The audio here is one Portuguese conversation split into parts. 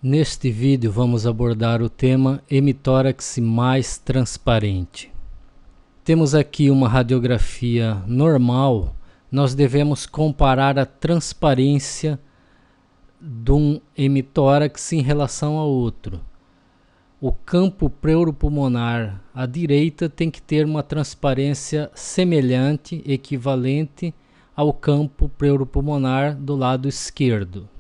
Neste vídeo vamos abordar o tema hemitórax mais transparente. Temos aqui uma radiografia normal. Nós devemos comparar a transparência de um hemitórax em relação ao outro. O campo pleuropulmonar à direita tem que ter uma transparência semelhante, equivalente ao campo pleuropulmonar do lado esquerdo.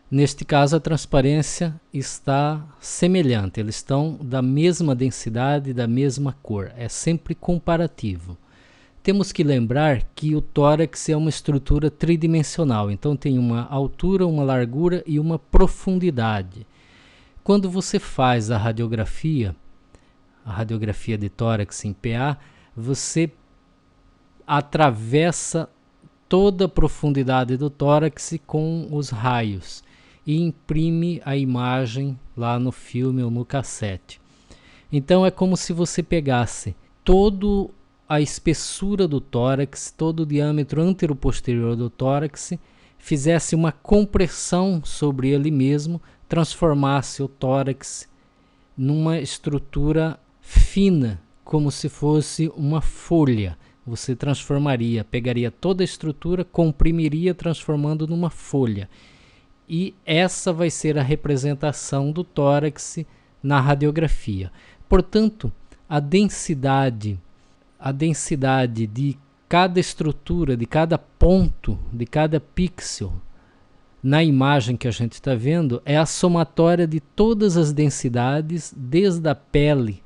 Neste caso, a transparência está semelhante, eles estão da mesma densidade, da mesma cor, é sempre comparativo. Temos que lembrar que o tórax é uma estrutura tridimensional, então tem uma altura, uma largura e uma profundidade. Quando você faz a radiografia de tórax em PA, você atravessa toda a profundidade do tórax com os raios e imprime a imagem lá no filme ou no cassete. Então é como se você pegasse toda a espessura do tórax, todo o diâmetro antero-posterior do tórax, fizesse uma compressão sobre ele mesmo, transformasse o tórax numa estrutura fina, como se fosse uma folha. Você transformaria, pegaria toda a estrutura, comprimiria, transformando numa folha. E essa vai ser a representação do tórax na radiografia. Portanto, a densidade de cada estrutura, de cada ponto, de cada pixel na imagem que a gente está vendo é a somatória de todas as densidades, desde a pele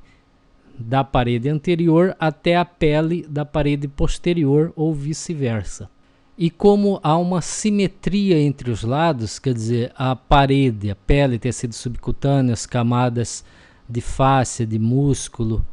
da parede anterior até a pele da parede posterior ou vice-versa. E como há uma simetria entre os lados, quer dizer, a parede, a pele, tecido subcutâneo, as camadas de fáscia, de músculo,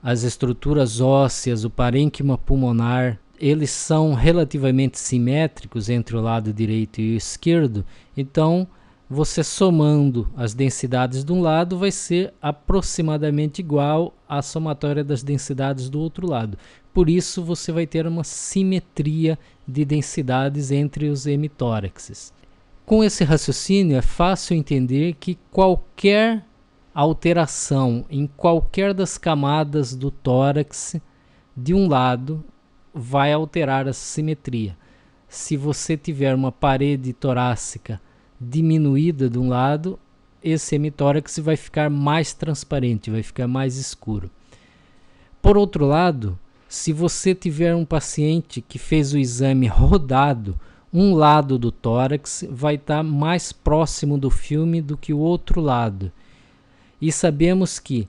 as estruturas ósseas, o parênquima pulmonar, eles são relativamente simétricos entre o lado direito e o esquerdo, então você somando as densidades de um lado vai ser aproximadamente igual à somatória das densidades do outro lado. Por isso você vai ter uma simetria de densidades entre os hemitóraxes. Com esse raciocínio é fácil entender que qualquer alteração em qualquer das camadas do tórax de um lado vai alterar a simetria. Se você tiver uma parede torácica diminuída de um lado, esse hemitórax vai ficar mais transparente, vai ficar mais escuro. Por outro lado, se você tiver um paciente que fez o exame rodado, um lado do tórax vai estar mais próximo do filme do que o outro lado. E sabemos que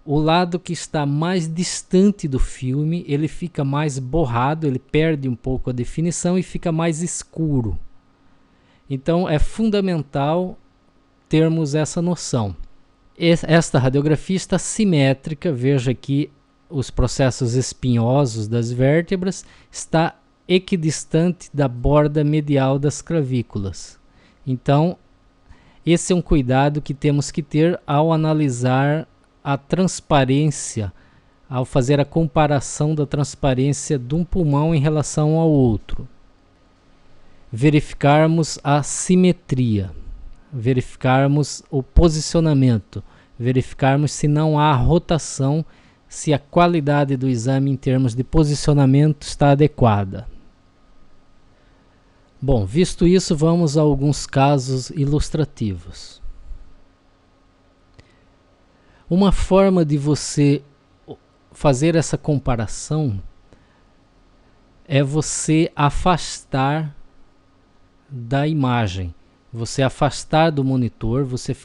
o lado que está mais distante do filme, ele fica mais borrado, ele perde um pouco a definição e fica mais escuro. Então é fundamental termos essa noção. Esta radiografia está simétrica, veja aqui os processos espinhosos das vértebras, está equidistante da borda medial das clavículas. Então esse é um cuidado que temos que ter ao analisar a transparência, ao fazer a comparação da transparência de um pulmão em relação ao outro. Verificarmos a simetria, verificarmos o posicionamento, verificarmos se não há rotação, se a qualidade do exame em termos de posicionamento está adequada. Bom, visto isso, vamos a alguns casos ilustrativos. Uma forma de você fazer essa comparação é você afastar da imagem, você afastar do monitor, você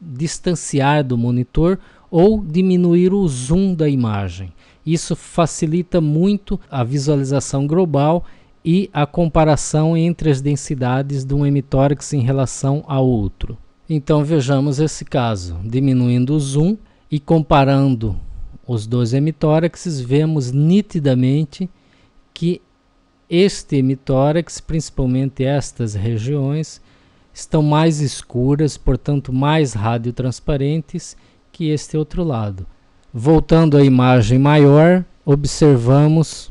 distanciar do monitor ou diminuir o zoom da imagem. Isso facilita muito a visualização global e a comparação entre as densidades de um hemitórax em relação ao outro. Então vejamos esse caso, diminuindo o zoom e comparando os dois hemitóraxes, vemos nitidamente que este hemitórax, principalmente estas regiões, estão mais escuras, portanto mais radiotransparentes que este outro lado. Voltando à imagem maior, observamos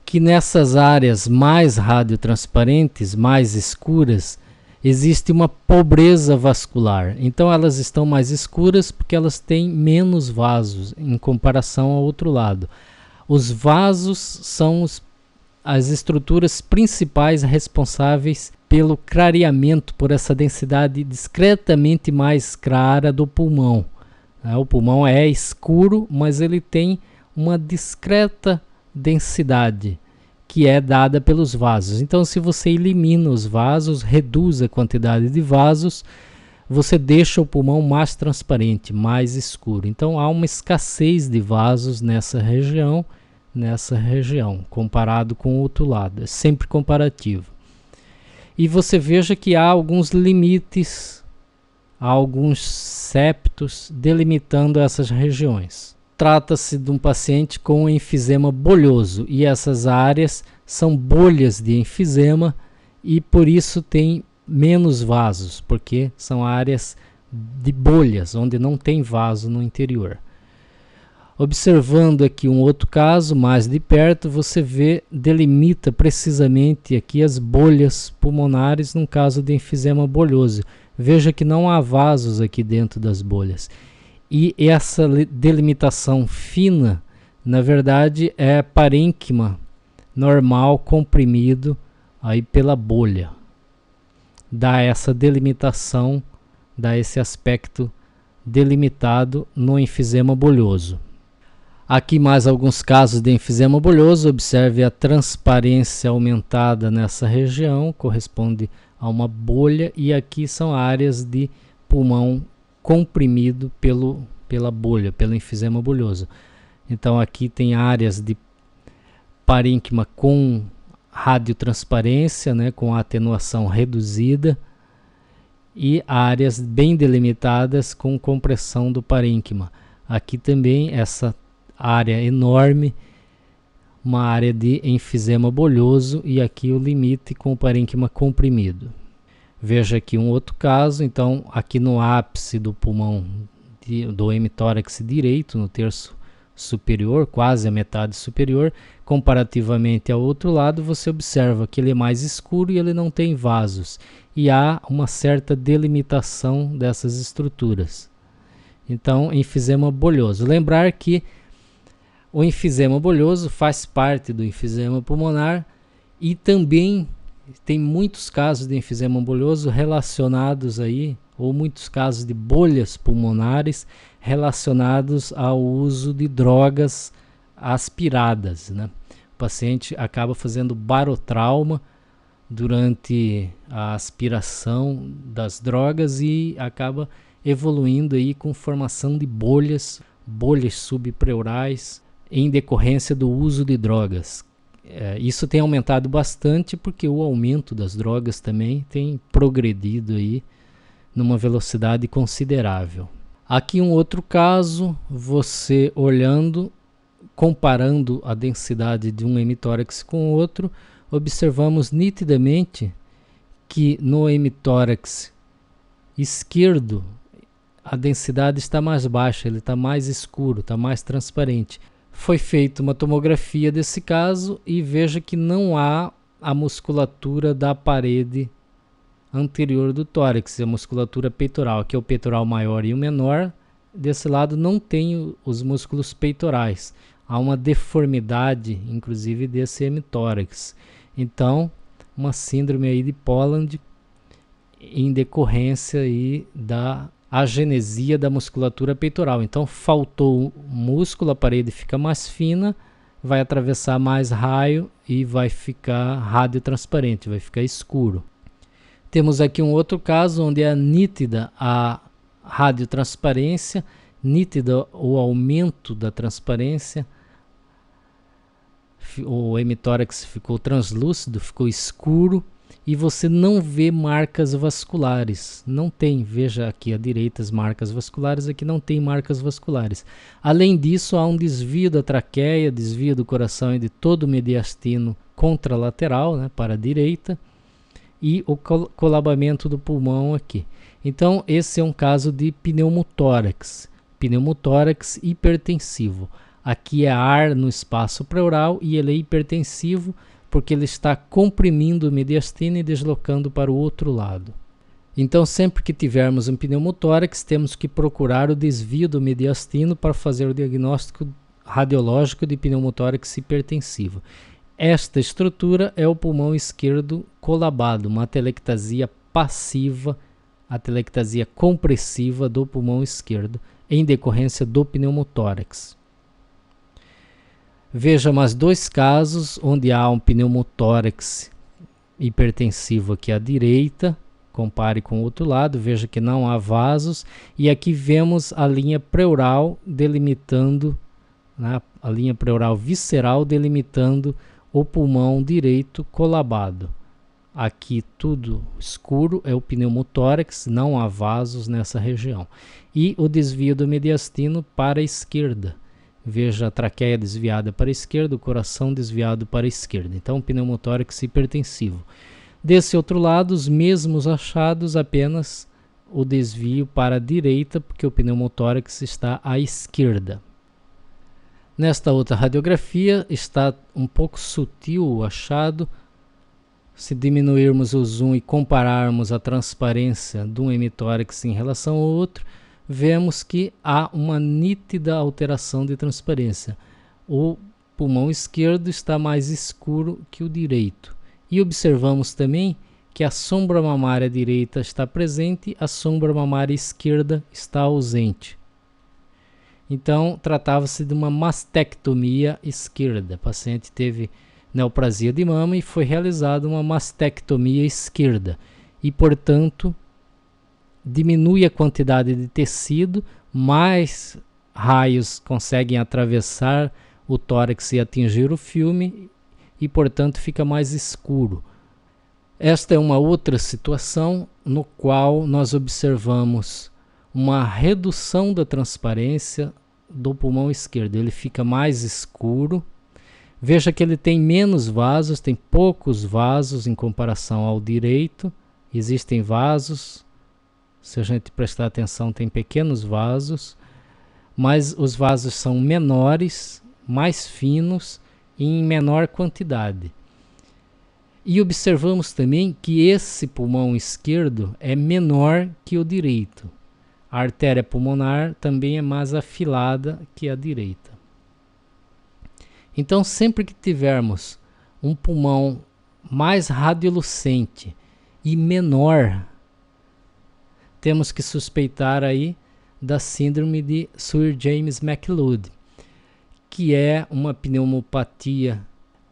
que nessas áreas mais radiotransparentes, mais escuras, existe uma pobreza vascular. Então elas estão mais escuras porque elas têm menos vasos em comparação ao outro lado. Os vasos são as estruturas principais responsáveis pelo clareamento, por essa densidade discretamente mais clara do pulmão. O pulmão é escuro, mas ele tem uma discreta densidade que é dada pelos vasos. Então, se você elimina os vasos, reduz a quantidade de vasos, você deixa o pulmão mais transparente, mais escuro. Então, há uma escassez de vasos nessa região, comparado com o outro lado. É sempre comparativo. E você veja que há alguns limites, há alguns septos delimitando essas regiões. Trata-se de um paciente com enfisema bolhoso e essas áreas são bolhas de enfisema e por isso tem menos vasos, porque são áreas de bolhas, onde não tem vaso no interior. Observando aqui um outro caso mais de perto, você vê, delimita precisamente aqui as bolhas pulmonares num caso de enfisema bolhoso. Veja que não há vasos aqui dentro das bolhas. E essa delimitação fina, na verdade, é parênquima normal comprimido aí pela bolha. Dá essa delimitação, dá esse aspecto delimitado no enfisema bolhoso. Aqui mais alguns casos de enfisema bolhoso. Observe a transparência aumentada nessa região, corresponde a uma bolha, e aqui são áreas de pulmão comprimido pela bolha, pelo enfisema bolhoso. Então aqui tem áreas de parênquima com radiotransparência, né, com atenuação reduzida, e áreas bem delimitadas com compressão do parênquima. Aqui também essa área enorme, uma área de enfisema bolhoso, e aqui o limite com o parênquima comprimido. Veja aqui um outro caso. Então aqui no ápice do pulmão do hemitórax direito, no terço superior, quase a metade superior, comparativamente ao outro lado, você observa que ele é mais escuro e ele não tem vasos, e há uma certa delimitação dessas estruturas. Então, enfisema bolhoso. Lembrar que o enfisema bolhoso faz parte do enfisema pulmonar e também tem muitos casos de enfisema bolhoso relacionados aí, ou muitos casos de bolhas pulmonares relacionados ao uso de drogas aspiradas, né? O paciente acaba fazendo barotrauma durante a aspiração das drogas e acaba evoluindo aí com formação de bolhas subpleurais em decorrência do uso de drogas. Isso tem aumentado bastante porque o aumento das drogas também tem progredido aí numa velocidade considerável. Aqui um outro caso, você olhando, comparando a densidade de um hemitórax com o outro, observamos nitidamente que no hemitórax esquerdo a densidade está mais baixa, ele está mais escuro, está mais transparente. Foi feita uma tomografia desse caso e veja que não há a musculatura da parede anterior do tórax, a musculatura peitoral. Aqui é o peitoral maior e o menor. Desse lado não tem os músculos peitorais. Há uma deformidade, inclusive, desse hemitórax. Então, uma síndrome aí de Poland em decorrência aí da agenesia da musculatura peitoral. Então faltou músculo, a parede fica mais fina, vai atravessar mais raio e vai ficar radiotransparente, vai ficar escuro. Temos aqui um outro caso onde é nítida a radiotransparência, nítida o aumento da transparência, o hemitórax ficou translúcido, ficou escuro, e você não vê marcas vasculares. Não tem, veja aqui à direita as marcas vasculares, aqui não tem marcas vasculares. Além disso, há um desvio da traqueia, desvio do coração e de todo o mediastino contralateral, né, para a direita, e o colabamento do pulmão aqui. Então, esse é um caso de pneumotórax hipertensivo. Aqui é ar no espaço pleural e ele é hipertensivo, porque ele está comprimindo o mediastino e deslocando para o outro lado. Então, sempre que tivermos um pneumotórax, temos que procurar o desvio do mediastino para fazer o diagnóstico radiológico de pneumotórax hipertensivo. Esta estrutura é o pulmão esquerdo colabado, uma atelectasia passiva, atelectasia compressiva do pulmão esquerdo, em decorrência do pneumotórax. Veja mais 2 casos onde há um pneumotórax hipertensivo aqui à direita. Compare com o outro lado, veja que não há vasos. E aqui vemos a linha pleural delimitando, né, a linha pleural visceral delimitando o pulmão direito colabado. Aqui tudo escuro é o pneumotórax, não há vasos nessa região. E o desvio do mediastino para a esquerda. Veja a traqueia desviada para a esquerda, o coração desviado para a esquerda. Então, pneumotórax hipertensivo. Desse outro lado, os mesmos achados, apenas o desvio para a direita, porque o pneumotórax está à esquerda. Nesta outra radiografia, está um pouco sutil o achado. Se diminuirmos o zoom e compararmos a transparência de um hemitórax em relação ao outro, vemos que há uma nítida alteração de transparência. O pulmão esquerdo está mais escuro que o direito. E observamos também que a sombra mamária direita está presente, a sombra mamária esquerda está ausente. Então, tratava-se de uma mastectomia esquerda. O paciente teve neoplasia de mama e foi realizada uma mastectomia esquerda. E, portanto, diminui a quantidade de tecido, mais raios conseguem atravessar o tórax e atingir o filme, e, portanto, fica mais escuro. Esta é uma outra situação no qual nós observamos uma redução da transparência do pulmão esquerdo. Ele fica mais escuro. Veja que ele tem menos vasos, tem poucos vasos em comparação ao direito. Existem vasos, se a gente prestar atenção, tem pequenos vasos, mas os vasos são menores, mais finos, em menor quantidade. E observamos também que esse pulmão esquerdo é menor que o direito. A artéria pulmonar também é mais afilada que a direita. Então, sempre que tivermos um pulmão mais radiolucente e menor, temos que suspeitar aí da síndrome de Swyer-James-McLeod, que é uma pneumopatia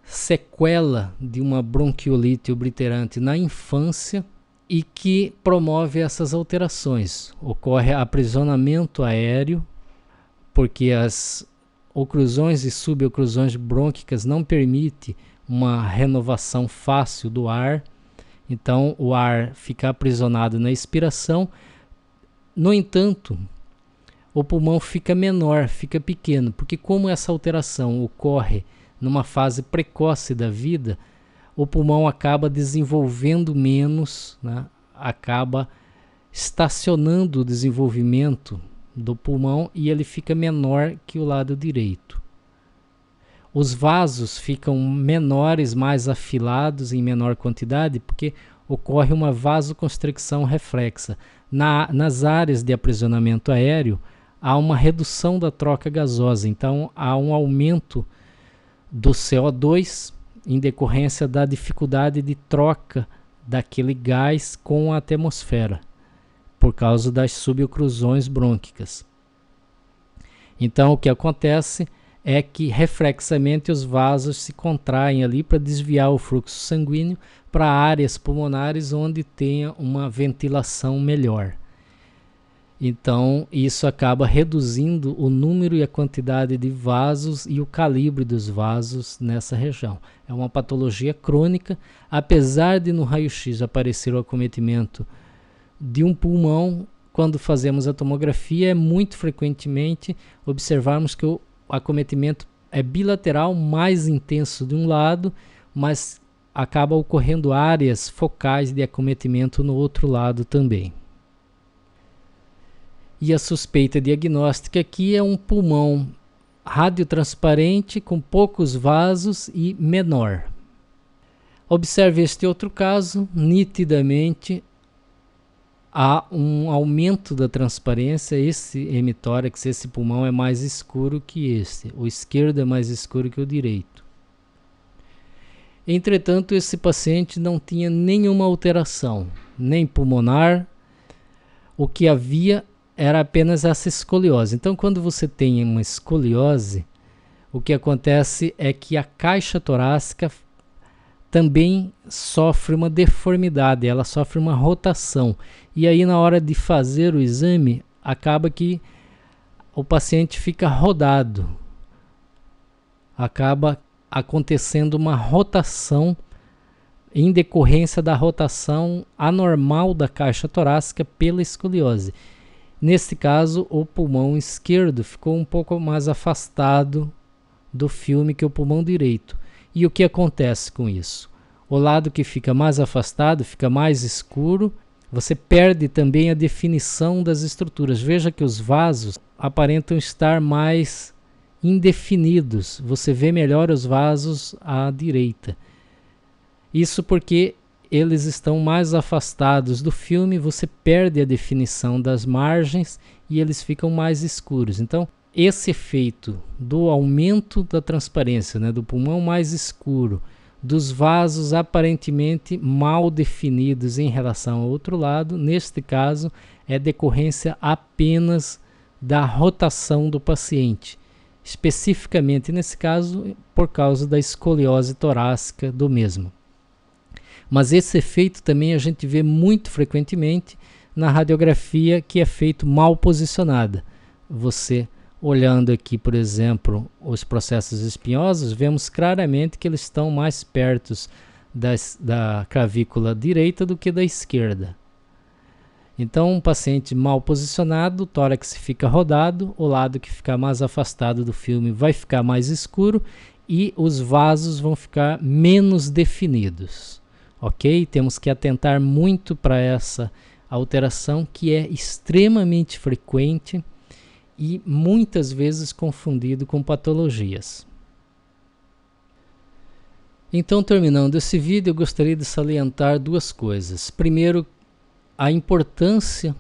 sequela de uma bronquiolite obliterante na infância e que promove essas alterações. Ocorre aprisionamento aéreo, porque as oclusões e suboclusões brônquicas não permitem uma renovação fácil do ar, então o ar fica aprisionado na expiração. No entanto, o pulmão fica menor, fica pequeno, porque como essa alteração ocorre numa fase precoce da vida, o pulmão acaba desenvolvendo menos, né? Acaba estacionando o desenvolvimento do pulmão e ele fica menor que o lado direito. Os vasos ficam menores, mais afilados em menor quantidade, porque ocorre uma vasoconstricção reflexa. Nas áreas de aprisionamento aéreo, há uma redução da troca gasosa, então há um aumento do CO2 em decorrência da dificuldade de troca daquele gás com a atmosfera, por causa das suboclusões brônquicas. Então o que acontece é que reflexamente os vasos se contraem ali para desviar o fluxo sanguíneo para áreas pulmonares onde tenha uma ventilação melhor. Então, isso acaba reduzindo o número e a quantidade de vasos e o calibre dos vasos nessa região. É uma patologia crônica, apesar de no raio-x aparecer o acometimento de um pulmão, quando fazemos a tomografia, é muito frequentemente observarmos que o acometimento é bilateral, mais intenso de um lado, mas acaba ocorrendo áreas focais de acometimento no outro lado também. E a suspeita diagnóstica aqui é um pulmão radiotransparente com poucos vasos e menor. Observe este outro caso, nitidamente há um aumento da transparência. Esse hemitórax, esse pulmão é mais escuro que esse. O esquerdo é mais escuro que o direito. Entretanto, esse paciente não tinha nenhuma alteração, nem pulmonar. O que havia era apenas essa escoliose. Então, quando você tem uma escoliose, o que acontece é que a caixa torácica também sofre uma deformidade, ela sofre uma rotação. E aí, na hora de fazer o exame, acaba que o paciente fica rodado. Acaba acontecendo uma rotação em decorrência da rotação anormal da caixa torácica pela escoliose. Neste caso, o pulmão esquerdo ficou um pouco mais afastado do filme que o pulmão direito. E o que acontece com isso? O lado que fica mais afastado fica mais escuro, você perde também a definição das estruturas. Veja que os vasos aparentam estar mais indefinidos, você vê melhor os vasos à direita. Isso porque eles estão mais afastados do filme, você perde a definição das margens e eles ficam mais escuros. Então, esse efeito do aumento da transparência, né, do pulmão mais escuro, dos vasos aparentemente mal definidos em relação ao outro lado, neste caso, é decorrência apenas da rotação do paciente. Especificamente nesse caso, por causa da escoliose torácica do mesmo. Mas esse efeito também a gente vê muito frequentemente na radiografia que é feito mal posicionada. Você olhando aqui, por exemplo, os processos espinhosos, vemos claramente que eles estão mais perto da clavícula direita do que da esquerda. Então, um paciente mal posicionado, o tórax fica rodado, o lado que ficar mais afastado do filme vai ficar mais escuro e os vasos vão ficar menos definidos. Ok? Temos que atentar muito para essa alteração que é extremamente frequente e muitas vezes confundido com patologias. Então, terminando esse vídeo, eu gostaria de salientar duas coisas. Primeiro, a importância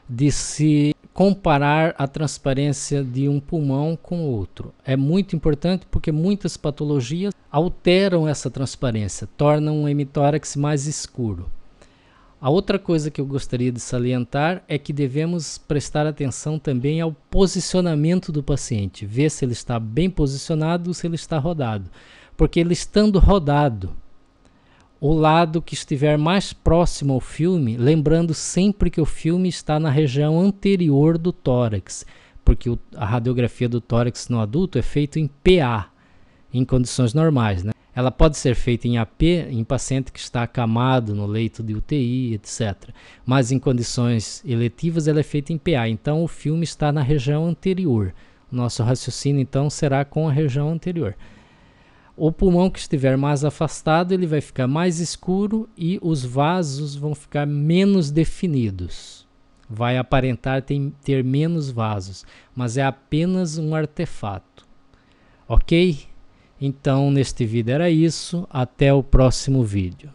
de se comparar a transparência de um pulmão com outro. É muito importante porque muitas patologias alteram essa transparência, tornam o hemitórax mais escuro. A outra coisa que eu gostaria de salientar é que devemos prestar atenção também ao posicionamento do paciente, ver se ele está bem posicionado ou se ele está rodado. Porque ele estando rodado, o lado que estiver mais próximo ao filme, lembrando sempre que o filme está na região anterior do tórax, porque a radiografia do tórax no adulto é feita em PA, em condições normais, né? Ela pode ser feita em AP, em paciente que está acamado no leito de UTI, etc. Mas em condições eletivas ela é feita em PA, então o filme está na região anterior. Nosso raciocínio então será com a região anterior. O pulmão que estiver mais afastado, ele vai ficar mais escuro e os vasos vão ficar menos definidos. Vai aparentar ter menos vasos, mas é apenas um artefato. Ok? Então, neste vídeo era isso. Até o próximo vídeo.